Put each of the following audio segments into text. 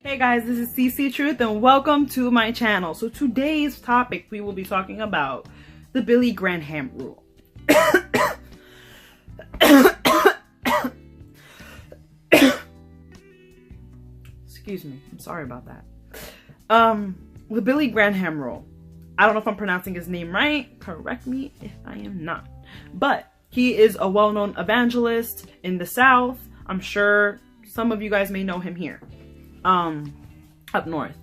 Hey guys, this is CC Truth and welcome to my channel. So today's topic, we will be talking about the Billy Graham rule. Excuse me, I'm sorry about that. The Billy Graham rule. I don't know if I'm pronouncing his name right. Correct me if I am not. But he is a well-known evangelist in the South. I'm sure some of you guys may know him here. Up north.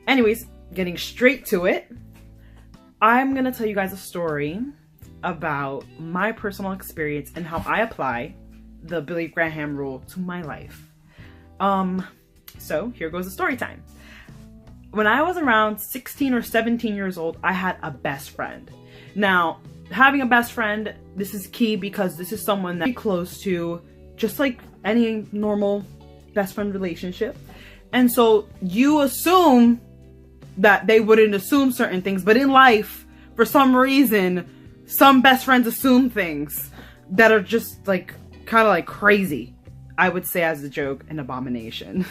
Anyways, getting straight to it, I'm gonna tell you guys a story about my personal experience and how I apply the Billy Graham rule to my life. So here goes the story time. When I was around 16 or 17 years old, I had a best friend. Now, having a best friend, this is key because this is someone that you're close to, just like any normal best friend relationship. And so you assume that they wouldn't assume certain things, but in life, for some reason, some best friends assume things that are just like kind of like crazy. I would say as a joke, an abomination.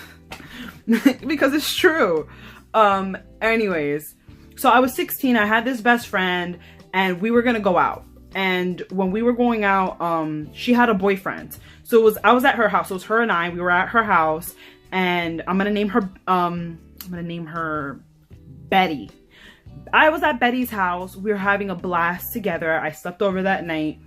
Because it's true. Anyways, so I was 16, I had this best friend and we were gonna go out. And when we were going out, she had a boyfriend. So I was at her house. So it was her and I, we were at her house. And I'm gonna name her Betty. I was at Betty's house. We were having a blast together. I slept over that night.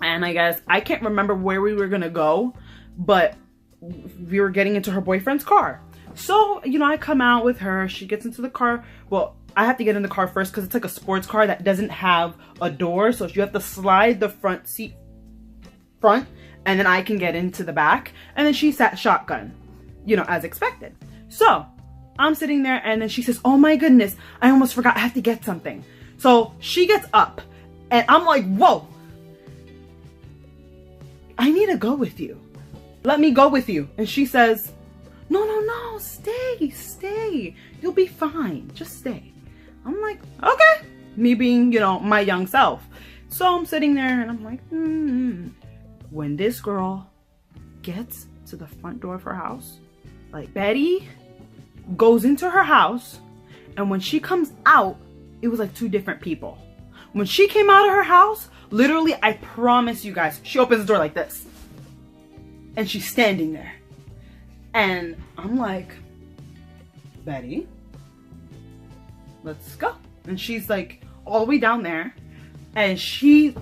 And I guess, I can't remember where we were gonna go, but we were getting into her boyfriend's car. So, you know, I come out with her. She gets into the car. Well, I have to get in the car first because it's like a sports car that doesn't have a door. So you have to slide the front seat and then I can get into the back. And then she sat shotgun, you know, as expected. So I'm sitting there and then she says, oh my goodness, I almost forgot, I have to get something. So she gets up and I'm like, whoa, I need to go with you. Let me go with you. And she says, no, stay. You'll be fine. Just stay. I'm like, okay. Me being, you know, my young self. So I'm sitting there and I'm like, When this girl gets to the front door of her house, like Betty goes into her house, and when she comes out, it was like two different people. When she came out of her house, literally, I promise you guys, she opens the door like this. And she's standing there. And I'm like, Betty, let's go. And she's like all the way down there. And she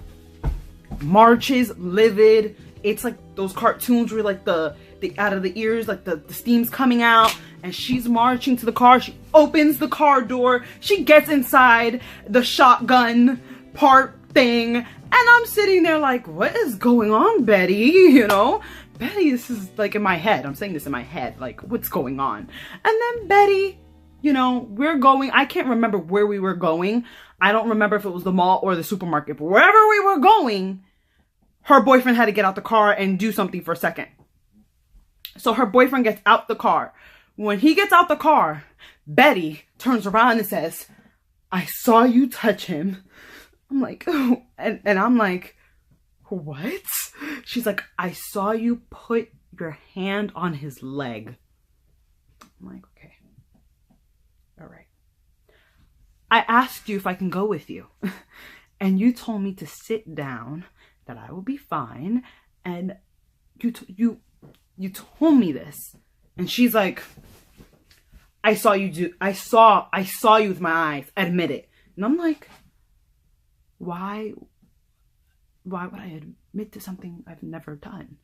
marches livid. It's like those cartoons where like the out of the ears, like the steam's coming out. And she's marching to the car. She opens the car door. She gets inside the shotgun part thing. And I'm sitting there like, what is going on, Betty? You know? Betty, this is like in my head. I'm saying this in my head. Like, what's going on? And then Betty, you know, we're going. I can't remember where we were going. I don't remember if it was the mall or the supermarket. But wherever we were going, her boyfriend had to get out the car and do something for a second. So her boyfriend gets out the car. When he gets out the car, Betty turns around and says, I saw you touch him. I'm like, oh. And I'm like, what? She's like, I saw you put your hand on his leg. I'm like, okay. All right. I asked you if I can go with you. And you told me to sit down, that I will be fine. And you told me this. And she's like, I saw you with my eyes. Admit it. And I'm like, why would I admit to something I've never done?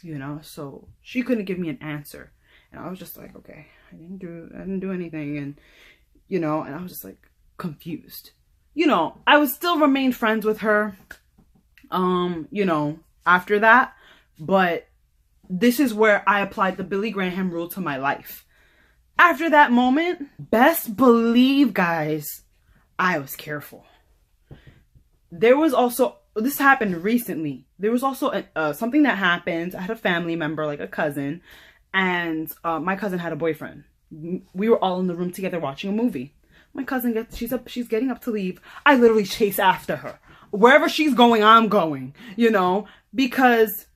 You know, so she couldn't give me an answer. And I was just like, okay, I didn't do anything. And, you know, and I was just like confused. You know, I would still remain friends with her, you know, after that. But this is where I applied the Billy Graham rule to my life. After that moment, best believe, guys, I was careful. There was also, this happened recently. There was also something that happened. I had a family member, like a cousin, and my cousin had a boyfriend. We were all in the room together watching a movie. My cousin she's getting up to leave. I literally chase after her. Wherever she's going, I'm going, you know, because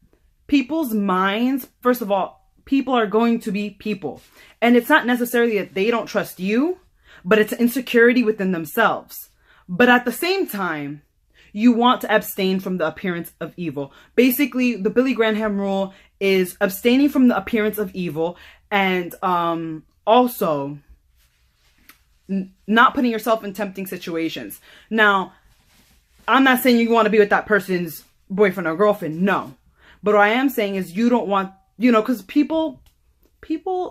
people's minds, first of all, people are going to be people. And it's not necessarily that they don't trust you, but it's insecurity within themselves. But at the same time, you want to abstain from the appearance of evil. Basically, the Billy Graham rule is abstaining from the appearance of evil, and also not putting yourself in tempting situations. Now, I'm not saying you want to be with that person's boyfriend or girlfriend, no. But what I am saying is you don't want, you know, because people,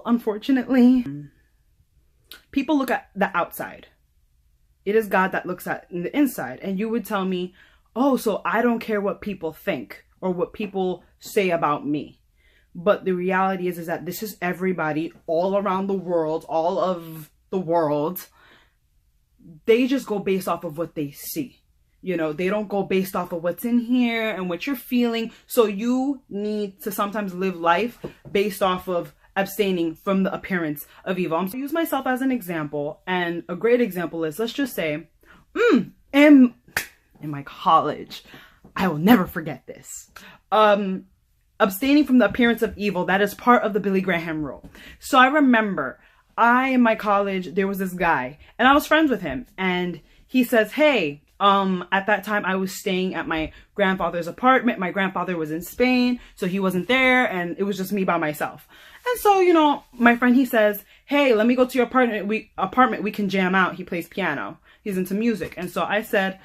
unfortunately, people look at the outside. It is God that looks at the inside. And you would tell me, oh, so I don't care what people think or what people say about me. But the reality is that this is everybody all around the world, all of the world. They just go based off of what they see. You know, they don't go based off of what's in here and what you're feeling. So you need to sometimes live life based off of abstaining from the appearance of evil. I'm going to use myself as an example. And a great example is, let's just say, in my college, I will never forget this. Abstaining from the appearance of evil, that is part of the Billy Graham rule. So I remember in my college, there was this guy and I was friends with him, and he says, hey, at that time I was staying at my grandfather's apartment. My grandfather was in Spain, so he wasn't there, and it was just me by myself. And so, you know, my friend, he says, hey, let me go to your apartment. We can jam out. He plays piano. He's into music. And so I said,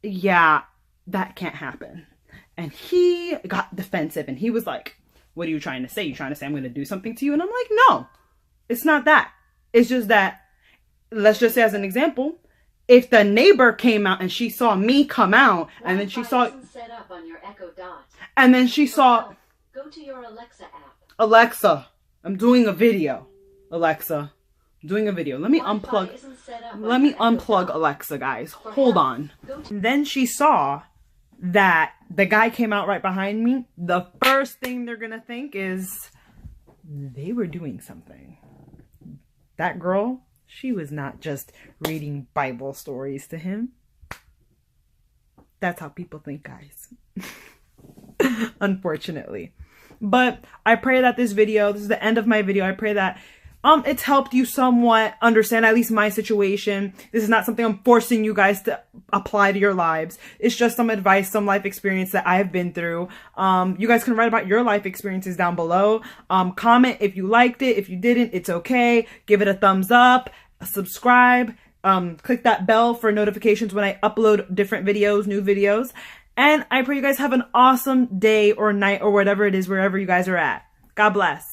yeah, that can't happen. And he got defensive, and he was like, what are you trying to say? You trying to say I'm going to do something to you? And I'm like, no, it's not that. It's just that, let's just say as an example, if the neighbor came out and she saw me come out, and then she saw set up on your Echo Dot. And then she saw, go to your Alexa app. Alexa, I'm doing a video. Alexa, I'm doing a video. Let me unplug. Let me unplug Alexa, guys. Hold on. And then she saw that the guy came out right behind me. The first thing they're gonna think is they were doing something. That girl, she was not just reading Bible stories to him. That's how people think, guys. Unfortunately. But I pray that this is the end of my video. I pray that it's helped you somewhat understand at least my situation. This is not something I'm forcing you guys to apply to your lives. It's just some advice, some life experience that I've been through. You guys can write about your life experiences down below. Comment if you liked it. If you didn't, it's okay. Give it a thumbs up. Subscribe. Click that bell for notifications when I upload different videos, new videos. And I pray you guys have an awesome day or night or whatever it is, wherever you guys are at. God bless.